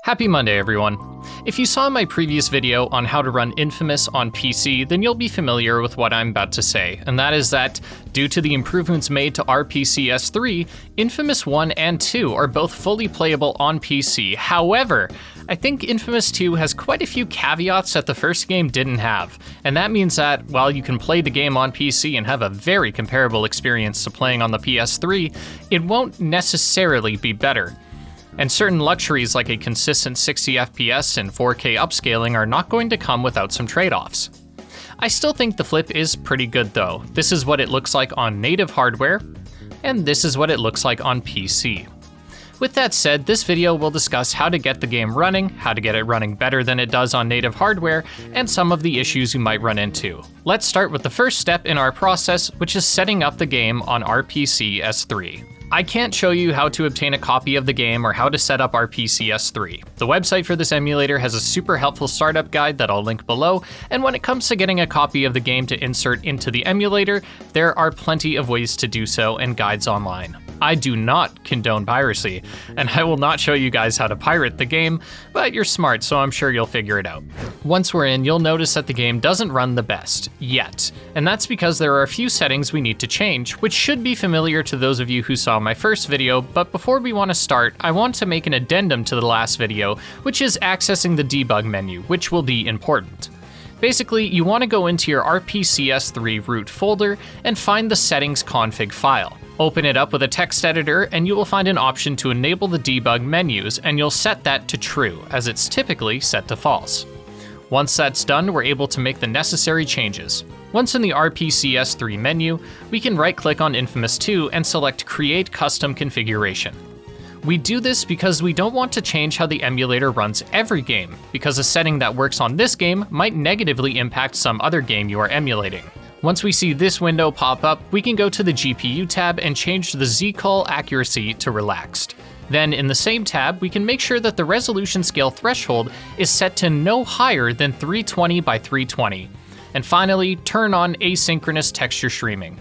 Happy Monday, everyone. If you saw my previous video on how to run InFAMOUS on PC, then you'll be familiar with what I'm about to say, and that is that, due to the improvements made to RPCS 3, InFAMOUS 1 and 2 are both fully playable on PC. However, I think InFAMOUS 2 has quite a few caveats that the first game didn't have, and that means that while you can play the game on PC and have a very comparable experience to playing on the PS3, it won't necessarily be better. And certain luxuries like a consistent 60 FPS and 4K upscaling are not going to come without some trade-offs. I still think the flip is pretty good though. This is what it looks like on native hardware, and this is what it looks like on PC. With that said, this video will discuss how to get the game running, how to get it running better than it does on native hardware, and some of the issues you might run into. Let's start with the first step in our process, which is setting up the game on RPCS 3. I can't show you how to obtain a copy of the game or how to set up RPCS 3. The website for this emulator has a super helpful startup guide that I'll link below, and when it comes to getting a copy of the game to insert into the emulator, there are plenty of ways to do so and guides online. I do not condone piracy, and I will not show you guys how to pirate the game, but you're smart, so I'm sure you'll figure it out. Once we're in, you'll notice that the game doesn't run the best, yet, and that's because there are a few settings we need to change, which should be familiar to those of you who saw my first video, but before we want to start, I want to make an addendum to the last video, which is accessing the debug menu, which will be important. Basically, you want to go into your RPCS3 root folder and find the settings config file. Open it up with a text editor and you will find an option to enable the debug menus, and you'll set that to true, as it's typically set to false. Once that's done, we're able to make the necessary changes. Once in the RPCS3 menu, we can right-click on InFAMOUS 2 and select Create Custom Configuration. We do this because we don't want to change how the emulator runs every game, because a setting that works on this game might negatively impact some other game you are emulating. Once we see this window pop up, we can go to the GPU tab and change the ZCULL Accuracy to Relaxed. Then in the same tab, we can make sure that the resolution scale threshold is set to no higher than 320 by 320. And finally, turn on asynchronous texture streaming.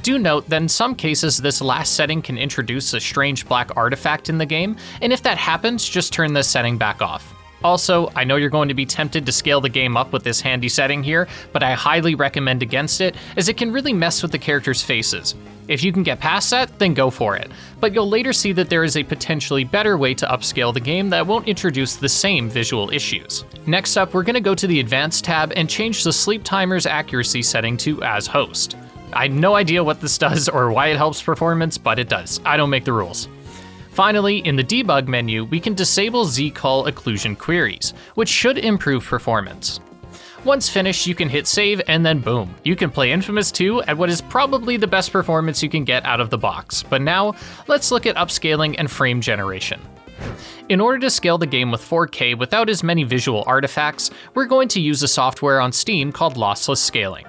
Do note that in some cases this last setting can introduce a strange black artifact in the game, and if that happens, just turn this setting back off. Also, I know you're going to be tempted to scale the game up with this handy setting here, but I highly recommend against it, as it can really mess with the characters' faces. If you can get past that, then go for it, but you'll later see that there is a potentially better way to upscale the game that won't introduce the same visual issues. Next up, we're going to go to the Advanced tab and change the sleep timer's accuracy setting to As Host. I had no idea what this does or why it helps performance, but it does. I don't make the rules. Finally, in the debug menu, we can disable ZCULL Occlusion queries, which should improve performance. Once finished, you can hit save, and then boom, you can play InFAMOUS 2 at what is probably the best performance you can get out of the box. But now, let's look at upscaling and frame generation. In order to scale the game with 4K without as many visual artifacts, we're going to use a software on Steam called Lossless Scaling.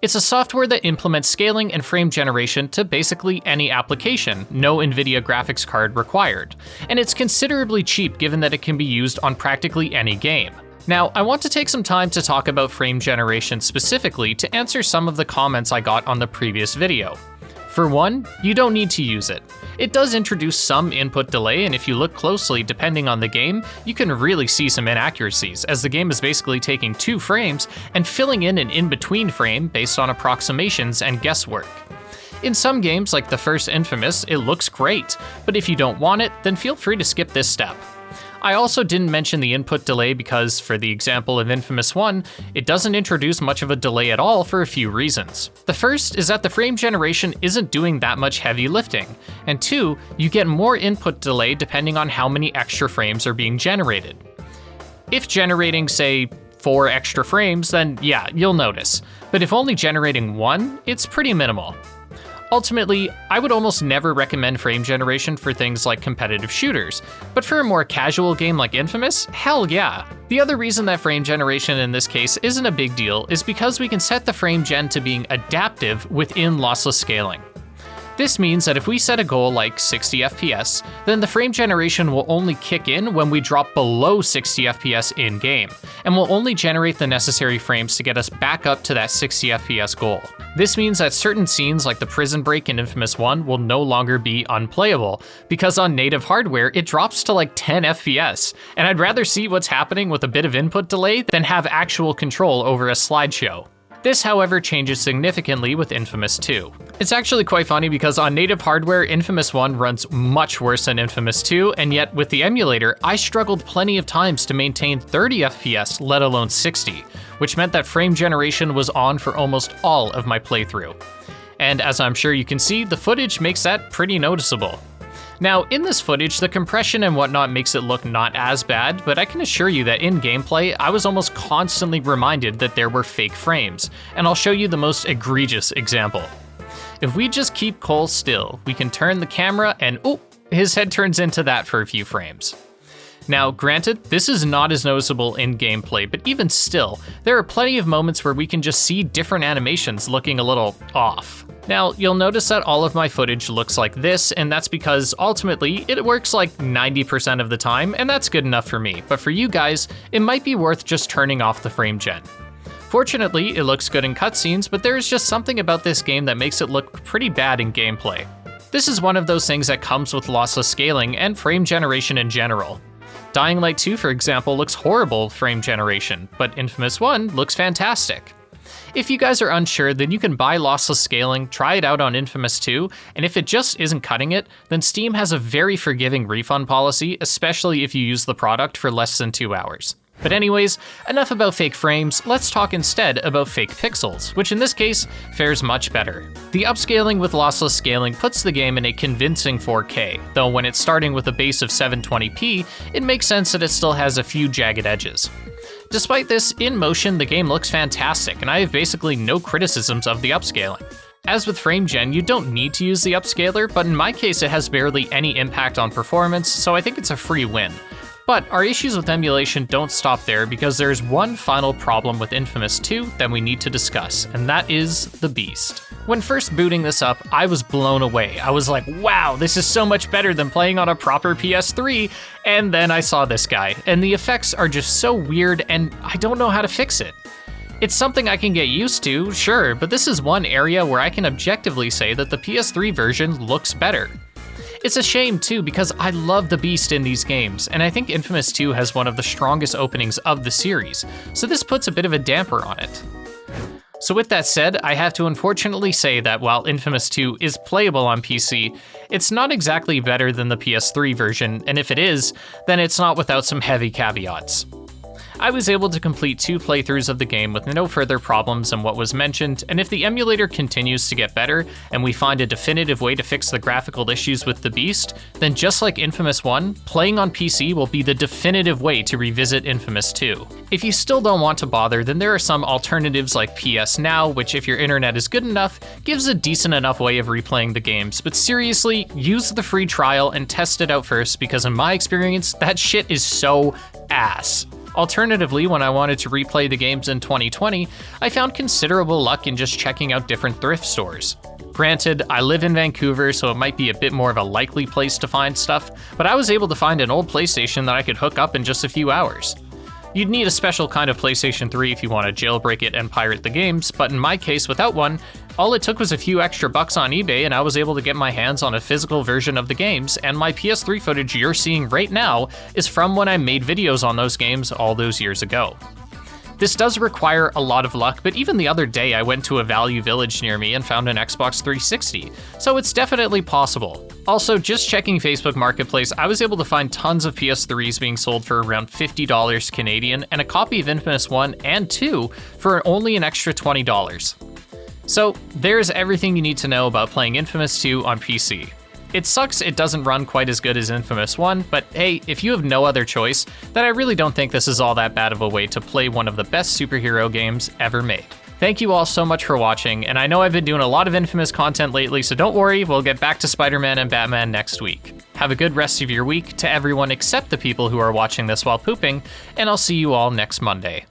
It's a software that implements scaling and frame generation to basically any application, no NVIDIA graphics card required, and it's considerably cheap given that it can be used on practically any game. Now, I want to take some time to talk about frame generation specifically to answer some of the comments I got on the previous video. For one, you don't need to use it. It does introduce some input delay, and if you look closely depending on the game, you can really see some inaccuracies, as the game is basically taking 2 frames and filling in an in-between frame based on approximations and guesswork. In some games, like the first InFAMOUS, it looks great, but if you don't want it, then feel free to skip this step. I also didn't mention the input delay because, for the example of InFAMOUS 1, it doesn't introduce much of a delay at all for a few reasons. The first is that the frame generation isn't doing that much heavy lifting, and 2, you get more input delay depending on how many extra frames are being generated. If generating, say, 4 extra frames, then yeah, you'll notice, but if only generating 1, it's pretty minimal. Ultimately, I would almost never recommend frame generation for things like competitive shooters, but for a more casual game like InFAMOUS, hell yeah. The other reason that frame generation in this case isn't a big deal is because we can set the frame gen to being adaptive within lossless scaling. This means that if we set a goal like 60 FPS, then the frame generation will only kick in when we drop below 60 FPS in-game, and will only generate the necessary frames to get us back up to that 60 FPS goal. This means that certain scenes like the prison break in Infamous 1 will no longer be unplayable, because on native hardware it drops to like 10 FPS, and I'd rather see what's happening with a bit of input delay than have actual control over a slideshow. This, however, changes significantly with Infamous 2. It's actually quite funny because on native hardware, Infamous 1 runs much worse than Infamous 2, and yet with the emulator, I struggled plenty of times to maintain 30 FPS, let alone 60, which meant that frame generation was on for almost all of my playthrough. And as I'm sure you can see, the footage makes that pretty noticeable. Now, in this footage, the compression and whatnot makes it look not as bad, but I can assure you that in gameplay, I was almost constantly reminded that there were fake frames, and I'll show you the most egregious example. If we just keep Cole still, we can turn the camera and oh, his head turns into that for a few frames. Now, granted, this is not as noticeable in gameplay, but even still, there are plenty of moments where we can just see different animations looking a little off. Now, you'll notice that all of my footage looks like this, and that's because ultimately, it works like 90% of the time, and that's good enough for me. But for you guys, it might be worth just turning off the frame gen. Fortunately, it looks good in cutscenes, but there is just something about this game that makes it look pretty bad in gameplay. This is one of those things that comes with lossless scaling and frame generation in general. Dying Light 2, for example, looks horrible frame generation, but Infamous 1 looks fantastic. If you guys are unsure, then you can buy Lossless Scaling, try it out on Infamous 2, and if it just isn't cutting it, then Steam has a very forgiving refund policy, especially if you use the product for less than 2 hours. But anyways, enough about fake frames, let's talk instead about fake pixels, which in this case fares much better. The upscaling with lossless scaling puts the game in a convincing 4K, though when it's starting with a base of 720p, it makes sense that it still has a few jagged edges. Despite this, in motion the game looks fantastic, and I have basically no criticisms of the upscaling. As with frame gen, you don't need to use the upscaler, but in my case it has barely any impact on performance, so I think it's a free win. But our issues with emulation don't stop there, because there's one final problem with Infamous 2 that we need to discuss, and that is the beast. When first booting this up, I was blown away. I was like, wow, this is so much better than playing on a proper PS3, and then I saw this guy, and the effects are just so weird, and I don't know how to fix it. It's something I can get used to, sure, but this is one area where I can objectively say that the PS3 version looks better. It's a shame too, because I love the beast in these games, and I think Infamous 2 has one of the strongest openings of the series, so this puts a bit of a damper on it. So with that said, I have to unfortunately say that while Infamous 2 is playable on PC, it's not exactly better than the PS3 version, and if it is, then it's not without some heavy caveats. I was able to complete 2 playthroughs of the game with no further problems than what was mentioned, and if the emulator continues to get better, and we find a definitive way to fix the graphical issues with the beast, then just like Infamous 1, playing on PC will be the definitive way to revisit Infamous 2. If you still don't want to bother, then there are some alternatives like PS Now, which if your internet is good enough, gives a decent enough way of replaying the games, but seriously, use the free trial and test it out first, because in my experience, that shit is so ass. Alternatively, when I wanted to replay the games in 2020, I found considerable luck in just checking out different thrift stores. Granted, I live in Vancouver, so it might be a bit more of a likely place to find stuff, but I was able to find an old PlayStation that I could hook up in just a few hours. You'd need a special kind of PlayStation 3 if you want to jailbreak it and pirate the games, but in my case, without one, all it took was a few extra bucks on eBay and I was able to get my hands on a physical version of the games, and my PS3 footage you're seeing right now is from when I made videos on those games all those years ago. This does require a lot of luck, but even the other day I went to a Value Village near me and found an Xbox 360, so it's definitely possible. Also, just checking Facebook Marketplace, I was able to find tons of PS3s being sold for around $50 Canadian, and a copy of Infamous 1 and 2 for only an extra $20. So there's everything you need to know about playing Infamous 2 on PC. It sucks it doesn't run quite as good as Infamous 1, but hey, if you have no other choice, then I really don't think this is all that bad of a way to play one of the best superhero games ever made. Thank you all so much for watching, and I know I've been doing a lot of Infamous content lately, so don't worry, we'll get back to Spider-Man and Batman next week. Have a good rest of your week to everyone except the people who are watching this while pooping, and I'll see you all next Monday.